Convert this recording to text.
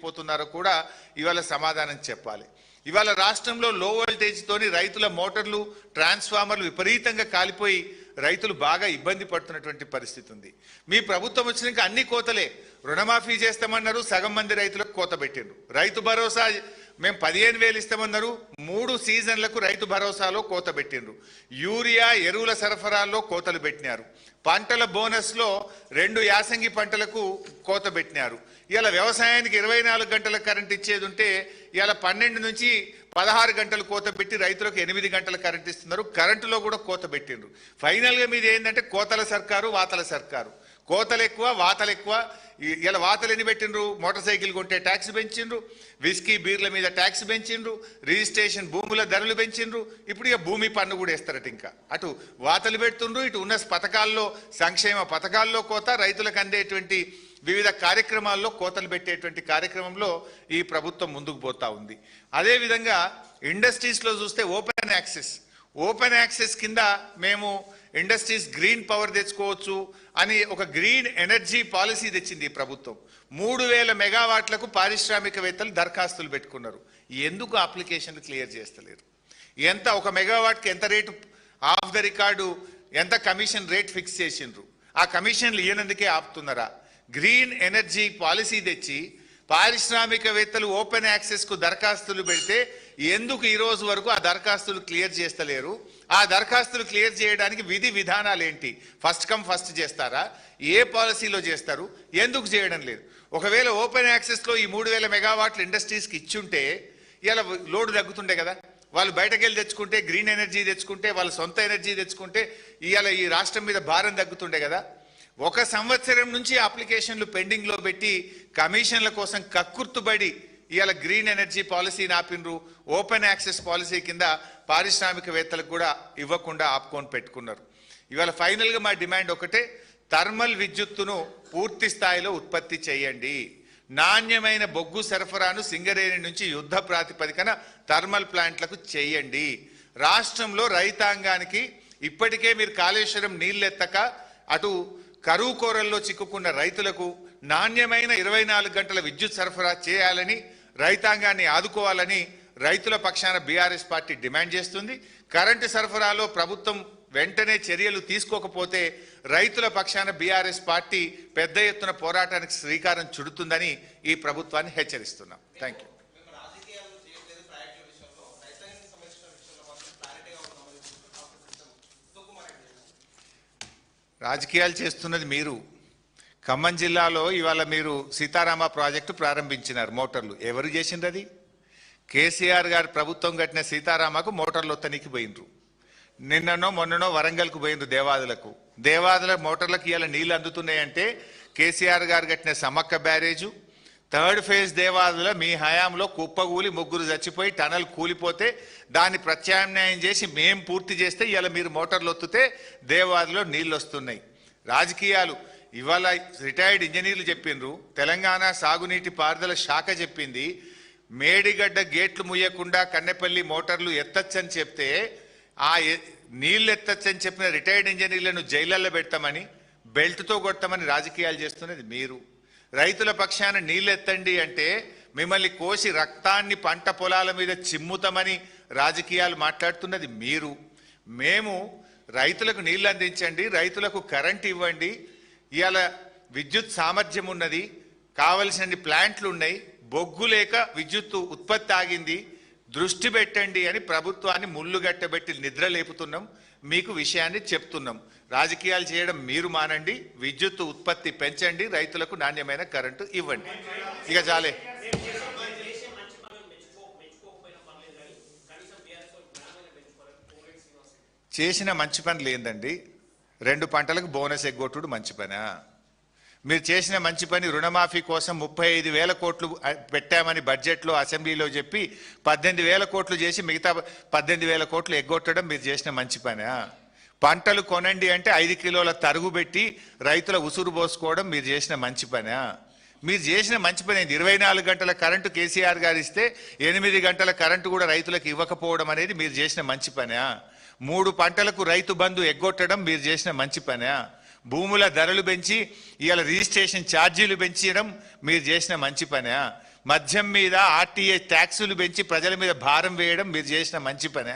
పోతున్నారో కూడా ఇవాళ సమాధానం చెప్పాలి. ఇవాళ రాష్ట్రంలో లో వోల్టేజ్ తోని రైతుల మోటార్లు ట్రాన్స్ఫార్మర్లు విపరీతంగా కాలిపోయి రైతులు బాగా ఇబ్బంది పడుతున్నటువంటి పరిస్థితి ఉంది. మీ ప్రభుత్వం వచ్చినాక అన్ని కోతలే. రుణమాఫీ చేస్తామన్నారు, సగం మంది రైతులకు కోత పెట్టిండ్రు. రైతు భరోసా మేము 15,000 ఇస్తామన్నారు, 3 సీజన్లకు రైతు భరోసాలో కోత పెట్టిండ్రు. యూరియా ఎరువుల సరఫరాల్లో కోతలు పెట్టినారు. పంటల బోనస్లో 2 యాసంగి పంటలకు కోత పెట్టినారు. ఇలా వ్యవసాయానికి 24 గంటల కరెంట్ ఇచ్చేది ఉంటే ఇలా 12 నుంచి 16 గంటలు కోత పెట్టి రైతులకు 8 గంటల కరెంట్ ఇస్తున్నారు. కరెంటులో కూడా కోత పెట్టిండ్రు. ఫైనల్గా మీది ఏంటంటే కోతల సర్కారు, వాతల సర్కారు. కోతలు ఎక్కువ, వాతలు ఎక్కువ. ఇలా వాతలు ఎన్ని పెట్టిండ్రు? మోటార్ సైకిల్ కొంటే ట్యాక్స్ పెంచిండ్రు, విస్కీ బీర్ల మీద ట్యాక్స్ పెంచిండ్రు, రిజిస్ట్రేషన్ భూముల ధరలు పెంచిండ్రు. ఇప్పుడు ఇక భూమి పన్ను కూడా వేస్తారట. ఇంకా అటు వాతలు పెడుతుండ్రు, ఇటు ఉన్న పథకాల్లో సంక్షేమ పథకాల్లో కోత, రైతులకు అందేటువంటి వివిధ కార్యక్రమాల్లో కోతలు పెట్టేటువంటి కార్యక్రమంలో ఈ ప్రభుత్వం ముందుకు పోతా ఉంది. అదేవిధంగా ఇండస్ట్రీస్లో చూస్తే ఓపెన్ యాక్సెస్ కింద మేము ఇండస్ట్రీస్ గ్రీన్ పవర్ తెచ్చుకోవచ్చు అని ఒక గ్రీన్ ఎనర్జీ పాలసీ తెచ్చింది ఈ ప్రభుత్వం. 3,000 మెగావాట్లకు పారిశ్రామికవేత్తలు దరఖాస్తులు పెట్టుకున్నారు. ఎందుకు అప్లికేషన్లు క్లియర్ చేస్తలేరు? ఎంత ఒక మెగావాట్కి ఎంత రేటు ఆఫ్ ద రికార్డు, ఎంత కమిషన్ రేట్ ఫిక్స్ చేసిండ్రు? ఆ కమిషన్లు ఇయ్యనందుకే ఆపుతున్నారా? గ్రీన్ ఎనర్జీ పాలసీ తెచ్చి పారిశ్రామికవేత్తలు ఓపెన్ యాక్సెస్కు దరఖాస్తులు పెడితే ఎందుకు ఈ రోజు వరకు ఆ దరఖాస్తులు క్లియర్ చేస్తలేరు? ఆ దరఖాస్తులు క్లియర్ చేయడానికి విధి విధానాలు ఏంటి? ఫస్ట్ కమ్ ఫస్ట్ చేస్తారా? ఏ పాలసీలో చేస్తారు? ఎందుకు చేయడం లేదు? ఒకవేళ ఓపెన్ యాక్సెస్లో ఈ 3,000 మెగావాట్ల ఇండస్ట్రీస్కి ఇచ్చుంటే ఇలా లోడ్ తగ్గుతుండే కదా. వాళ్ళు బయటకు వెళ్ళి తెచ్చుకుంటే, గ్రీన్ ఎనర్జీ తెచ్చుకుంటే, వాళ్ళ సొంత ఎనర్జీ తెచ్చుకుంటే ఇవాళ ఈ రాష్ట్రం మీద భారం తగ్గుతుండే కదా. 1 సంవత్సరం నుంచి అప్లికేషన్లు పెండింగ్లో పెట్టి కమిషన్ల కోసం కక్కుర్తుబడి ఇవాళ గ్రీన్ ఎనర్జీ పాలసీని ఆపినరు. ఓపెన్ యాక్సెస్ పాలసీ కింద పారిశ్రామికవేత్తలకు కూడా ఇవ్వకుండా ఆపుకొని పెట్టుకున్నారు. ఇవాళ ఫైనల్గా మా డిమాండ్ ఒకటే, థర్మల్ విద్యుత్తును పూర్తి స్థాయిలో ఉత్పత్తి చేయండి. నాణ్యమైన బొగ్గు సరఫరాను సింగరేణి నుంచి యుద్ధ ప్రాతిపదికన థర్మల్ ప్లాంట్లకు చేయండి. రాష్ట్రంలో రైతాంగానికి ఇప్పటికే మీరు కాళేశ్వరం నీళ్ళెత్తక అటు కరువు కోరల్లో చిక్కుకున్న రైతులకు నాణ్యమైన 24 గంటల విద్యుత్ సరఫరా చేయాలని, రైతాంగాన్ని ఆదుకోవాలని రైతుల పక్షాన బీఆర్ఎస్ పార్టీ డిమాండ్ చేస్తుంది. కరెంటు సరఫరాలో ప్రభుత్వం వెంటనే చర్యలు తీసుకోకపోతే రైతుల పక్షాన బీఆర్ఎస్ పార్టీ పెద్ద ఎత్తున పోరాటానికి శ్రీకారం చుడుతుందని ఈ ప్రభుత్వాన్ని హెచ్చరిస్తున్నాం. Thank you. రాజకీయాలు చేస్తున్నది మీరు. ఖమ్మం జిల్లాలో ఇవాళ మీరు సీతారామ ప్రాజెక్టు ప్రారంభించినారు. మోటార్లు ఎవరు చేసిండ్రు? అది కేసీఆర్ గారి ప్రభుత్వం కట్టిన సీతారామకు మోటార్లు ఒత్తనికి పోయినరు. నిన్ననో మొన్ననో వరంగల్కు పోయినరు దేవాదుల మోటార్లకు ఇవాళ నీళ్ళు అందుతున్నాయంటే కేసీఆర్ గారు కట్టిన Sammakka barrage, 3rd phase Devadula మీ హయాంలో కుప్పగూలి 3 చచ్చిపోయి టనల్ కూలిపోతే దాన్ని ప్రత్యామ్నాయం చేసి మేం పూర్తి చేస్తే ఇవాళ మీరు మోటార్లు ఒత్తితే దేవాదులో నీళ్ళు వస్తున్నాయి. రాజకీయాలు ఇవాళ రిటైర్డ్ ఇంజనీర్లు చెప్పిండ్రు, తెలంగాణ సాగునీటి పారుదల శాఖ చెప్పింది మేడిగడ్డ గేట్లు ముయ్యకుండా కన్నెపల్లి మోటార్లు ఎత్తచ్చని చెప్తే ఆ నీళ్ళు ఎత్తచ్చని చెప్పిన రిటైర్డ్ ఇంజనీర్లను జైళ్ళల్లో పెడతామని, బెల్ట్తో కొడతామని రాజకీయాలు చేస్తున్నది మీరు. రైతుల పక్షాన నీళ్ళు ఎత్తండి అంటే మిమ్మల్ని కోసి రక్తాన్ని పంట పొలాల మీద చిమ్ముతామని రాజకీయాలు మాట్లాడుతున్నది మీరు. మేము రైతులకు నీళ్ళు అందించండి, రైతులకు కరెంట్ ఇవ్వండి, ఇవాళ విద్యుత్ సామర్థ్యం ఉన్నది, కావలసిన ప్లాంట్లు ఉన్నాయి, బొగ్గు లేక విద్యుత్ ఉత్పత్తి ఆగింది, దృష్టి పెట్టండి అని ప్రభుత్వాన్ని ముళ్ళుగట్టబెట్టి నిద్ర లేపుతున్నాం. మీకు విషయాన్ని చెప్తున్నాం. రాజకీయాలు చేయడం మీరు మానండి, విద్యుత్ ఉత్పత్తి పెంచండి, రైతులకు నాణ్యమైన కరెంటు ఇవ్వండి. ఇక చాలే. చేసిన మంచి పనులు ఏందండి? 2 పంటలకు బోనస్ ఎగ్గొట్టుడు మంచి పనా? మీరు చేసిన మంచి పని రుణమాఫీ కోసం 35,000 కోట్లు పెట్టామని బడ్జెట్లో అసెంబ్లీలో చెప్పి 18,000 కోట్లు చేసి మిగతా 18,000 కోట్లు ఎగ్గొట్టడం మీరు చేసిన మంచి పనా? పంటలు కొనండి అంటే 5 కిలోల తరుగు పెట్టి రైతుల ఉసురు పోసుకోవడం మీరు చేసిన మంచి పనా? మీరు చేసిన మంచి పని 24 గంటల కరెంటు కేసీఆర్ గారు ఇస్తే 8 గంటల కరెంటు కూడా రైతులకు ఇవ్వకపోవడం అనేది మీరు చేసిన మంచి పనా? 3 పంటలకు రైతు బంధు ఎగ్గొట్టడం మీరు చేసిన మంచి పనా? భూముల ధరలు పెంచి ఇవాళ రిజిస్ట్రేషన్ ఛార్జీలు పెంచడం మీరు చేసిన మంచి పనా? మద్యం మీద ఆర్టీఏ ట్యాక్సులు పెంచి ప్రజల మీద భారం వేయడం మీరు చేసిన మంచి పనే.